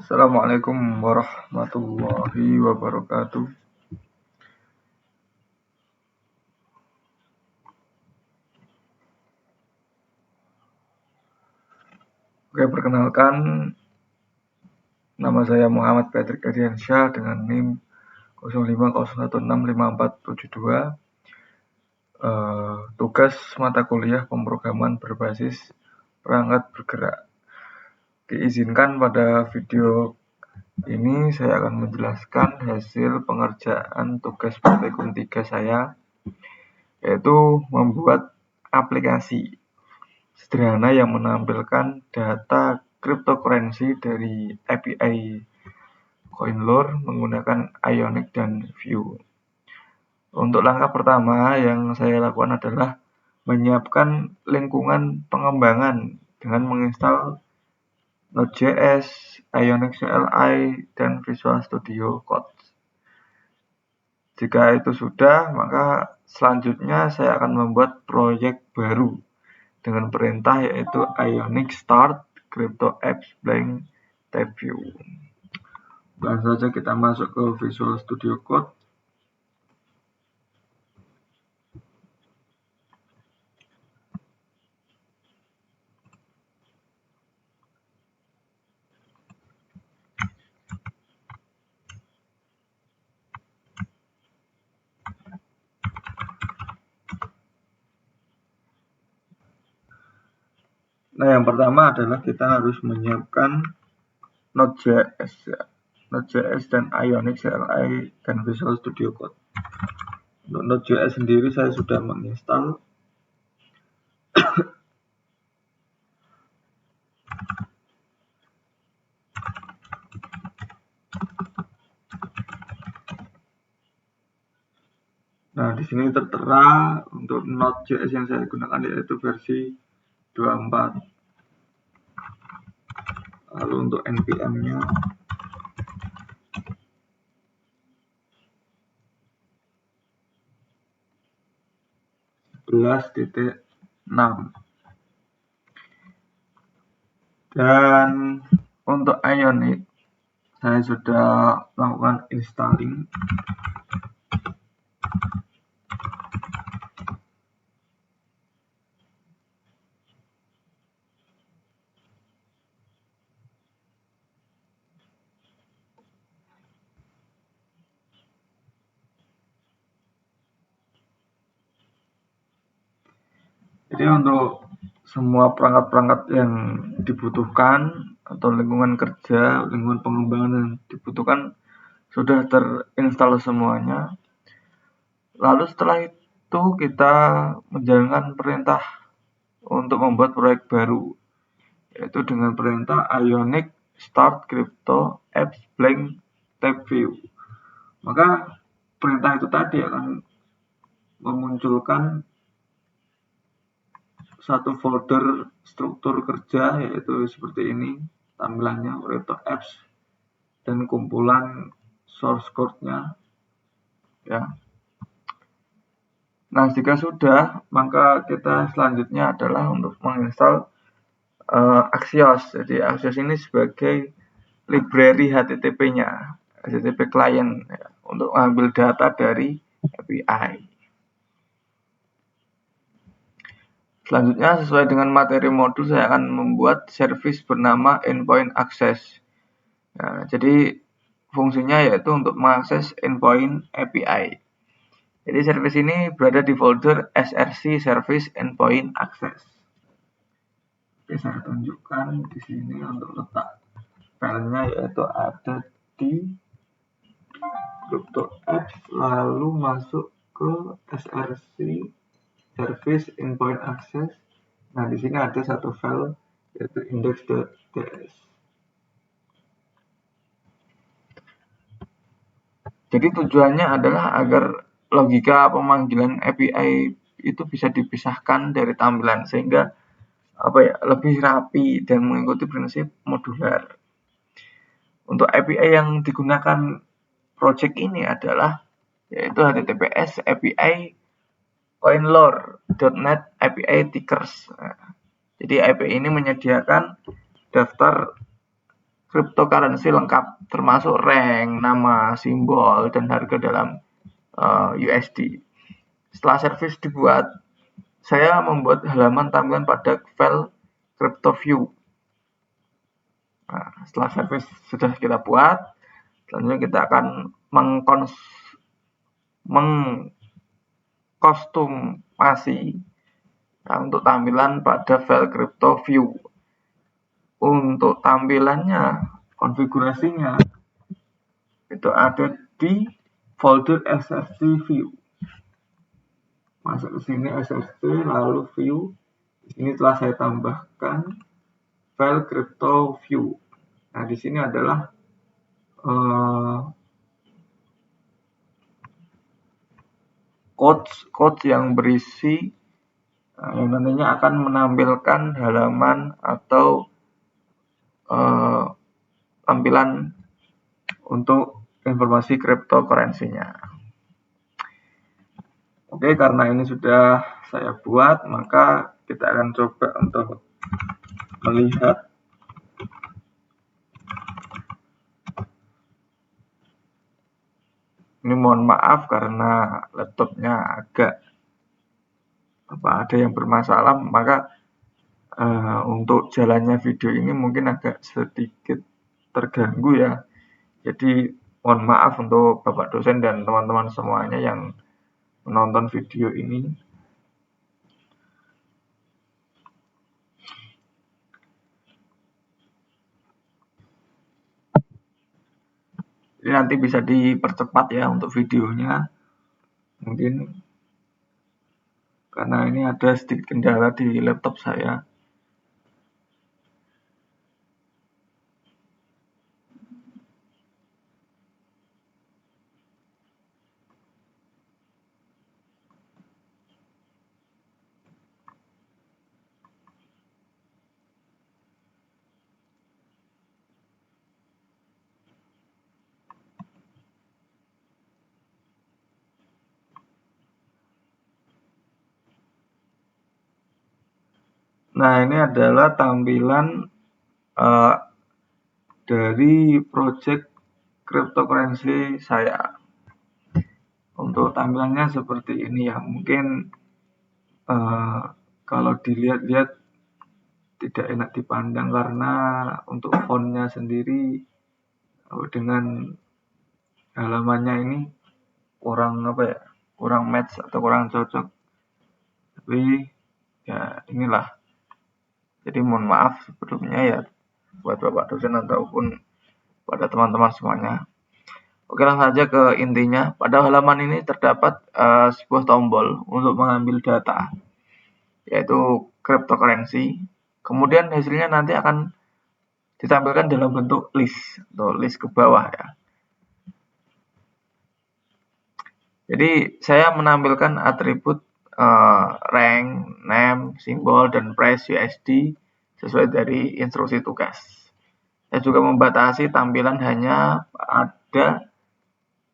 Assalamualaikum warahmatullahi wabarakatuh. Oke, perkenalkan, nama saya Muhammad Patrick Ardiansyah dengan NIM 0501654472. Tugas mata kuliah pemrograman berbasis perangkat bergerak. Diizinkan pada video ini saya akan menjelaskan hasil pengerjaan tugas praktikum 3 saya, yaitu membuat aplikasi sederhana yang menampilkan data cryptocurrency dari API CoinLore menggunakan Ionic dan Vue. Untuk langkah pertama yang saya lakukan adalah menyiapkan lingkungan pengembangan dengan menginstal Node.js, Ionic CLI, dan Visual Studio Code. Jika itu sudah, maka selanjutnya saya akan membuat proyek baru dengan perintah yaitu Ionic Start Crypto Apps Blank Tab View. Langsung saja kita masuk ke Visual Studio Code. Nah, yang pertama adalah kita harus menyiapkan Node.js, Node.js dan Ionic CLI dan Visual Studio Code. Untuk Node.js sendiri saya sudah menginstal. Nah, di sini tertera untuk Node.js yang saya gunakan yaitu versi 24. Lalu untuk npm-nya .6. Dan untuk Ionic saya sudah melakukan installing. Jadi untuk semua perangkat-perangkat yang dibutuhkan atau lingkungan kerja, lingkungan pengembangan yang dibutuhkan sudah terinstall semuanya. Lalu setelah itu kita menjalankan perintah untuk membuat proyek baru, yaitu dengan perintah Ionic Start Crypto Apps Blank Tab View. Maka perintah itu tadi akan memunculkan satu folder struktur kerja, yaitu seperti ini tampilannya, Crypto Apps dan kumpulan source code-nya ya. Nah, jika sudah, maka kita selanjutnya adalah untuk menginstal Axios. Jadi Axios ini sebagai library HTTP-nya, HTTP client ya, untuk mengambil data dari API. Selanjutnya, sesuai dengan materi modul, saya akan membuat service bernama Endpoint Access. Nah, jadi fungsinya yaitu untuk mengakses endpoint API. Jadi service ini berada di folder src service endpoint access. Oke, saya tunjukkan di sini untuk letak filenya, yaitu ada di Crypto Apps, lalu masuk ke src service endpoint access. Nah, di sini ada satu file yaitu index.ts. Jadi tujuannya adalah agar logika pemanggilan API itu bisa dipisahkan dari tampilan sehingga lebih rapi dan mengikuti prinsip modular. Untuk API yang digunakan project ini adalah yaitu HTTPS API CoinLore.net API Tickers. Nah, jadi API ini menyediakan daftar cryptocurrency lengkap, termasuk rank, nama, simbol, dan harga dalam USD. Setelah service dibuat, saya membuat halaman tampilan pada file CryptoView. Nah, setelah service sudah kita buat, selanjutnya kita akan mengkostumasi untuk tampilan pada file CryptoView. Untuk tampilannya, konfigurasinya itu ada di folder SSD view. Masuk ke sini SSD, lalu view. Ini telah saya tambahkan file CryptoView. Nah, di sini adalah codes yang berisi yang nantinya akan menampilkan halaman atau tampilan untuk informasi cryptocurrency-nya. Oke, karena ini sudah saya buat, maka kita akan coba untuk melihat. Ini mohon maaf karena laptopnya agak ada yang bermasalah, maka untuk jalannya video ini mungkin agak sedikit terganggu ya. Jadi mohon maaf untuk Bapak dosen dan teman-teman semuanya yang menonton video ini. Ini nanti bisa dipercepat ya untuk videonya, mungkin karena ini ada sedikit kendala di laptop saya. Nah, ini adalah tampilan dari project cryptocurrency saya. Untuk tampilannya seperti ini ya. Mungkin kalau dilihat-lihat tidak enak dipandang karena untuk fontnya sendiri dengan halamannya ini kurang kurang match atau kurang cocok. Tapi ya inilah. Jadi mohon maaf sebelumnya ya buat Bapak dosen ataupun pada teman-teman semuanya. Oke, langsung saja ke intinya. Pada halaman ini terdapat sebuah tombol untuk mengambil data, yaitu cryptocurrency. Kemudian hasilnya nanti akan ditampilkan dalam bentuk list atau list ke bawah ya. Jadi saya menampilkan atribut rank, name, simbol, dan price USD sesuai dari instruksi tugas. Saya juga membatasi tampilan hanya ada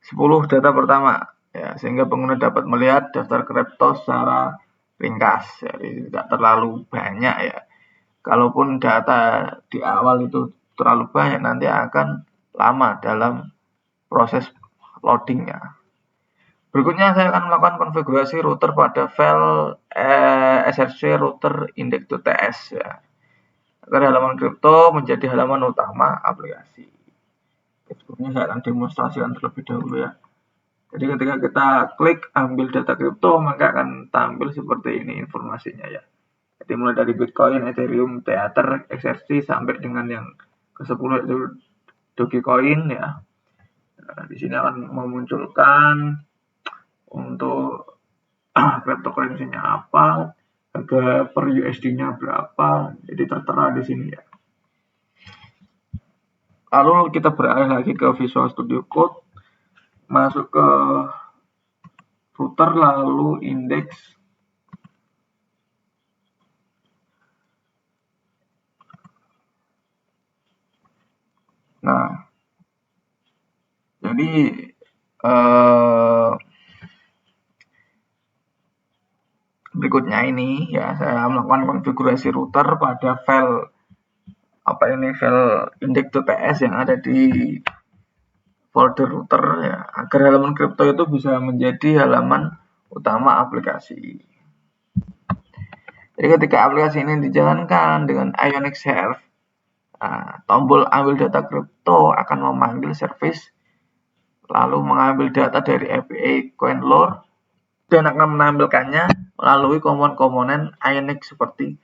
10 data pertama, ya, sehingga pengguna dapat melihat daftar kripto secara ringkas, jadi tidak terlalu banyak ya. Kalaupun data di awal itu terlalu banyak, nanti akan lama dalam proses loadingnya. Berikutnya saya akan melakukan konfigurasi router pada file src router index.ts ya, agar halaman kripto menjadi halaman utama aplikasi. Sebelumnya saya akan demonstrasikan terlebih dahulu ya. Jadi ketika kita klik ambil data kripto, maka akan tampil seperti ini informasinya ya. Jadi mulai dari Bitcoin, Ethereum, Tether, XRP sampai dengan yang ke-10 itu Dogecoin ya. Nah, di sini akan memunculkan untuk cryptocurrency-nya apa, harga per USD-nya berapa, jadi tertera di sini ya. Lalu kita beralih lagi ke Visual Studio Code, masuk ke router lalu index. Nah, jadi berikutnya ini ya, saya melakukan konfigurasi router pada file ini file index.ts yang ada di folder router ya, agar halaman kripto itu bisa menjadi halaman utama aplikasi. Jadi ketika aplikasi ini dijalankan dengan Ionic Serve, tombol ambil data kripto akan memanggil service lalu mengambil data dari API CoinLore dan akan menampilkannya melalui komponen Ionic seperti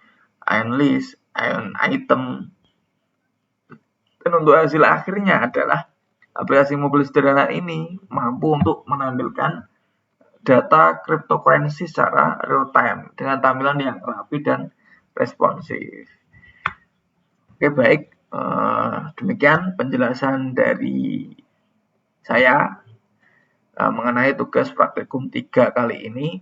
IonList, IonItem. Dan untuk hasil akhirnya adalah aplikasi mobil sederhana ini mampu untuk menampilkan data cryptocurrency secara real time dengan tampilan yang rapi dan responsif. Oke, baik. Demikian penjelasan dari saya mengenai tugas praktikum 3 kali ini.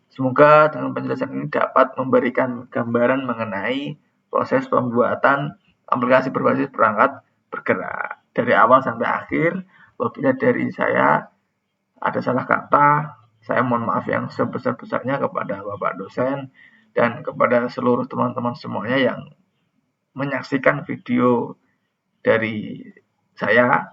Semoga dengan penjelasan ini dapat memberikan gambaran mengenai proses pembuatan aplikasi berbasis perangkat bergerak dari awal sampai akhir. Apabila dari saya ada salah kata, saya mohon maaf yang sebesar-besarnya kepada Bapak dosen dan kepada seluruh teman-teman semuanya yang menyaksikan video dari saya.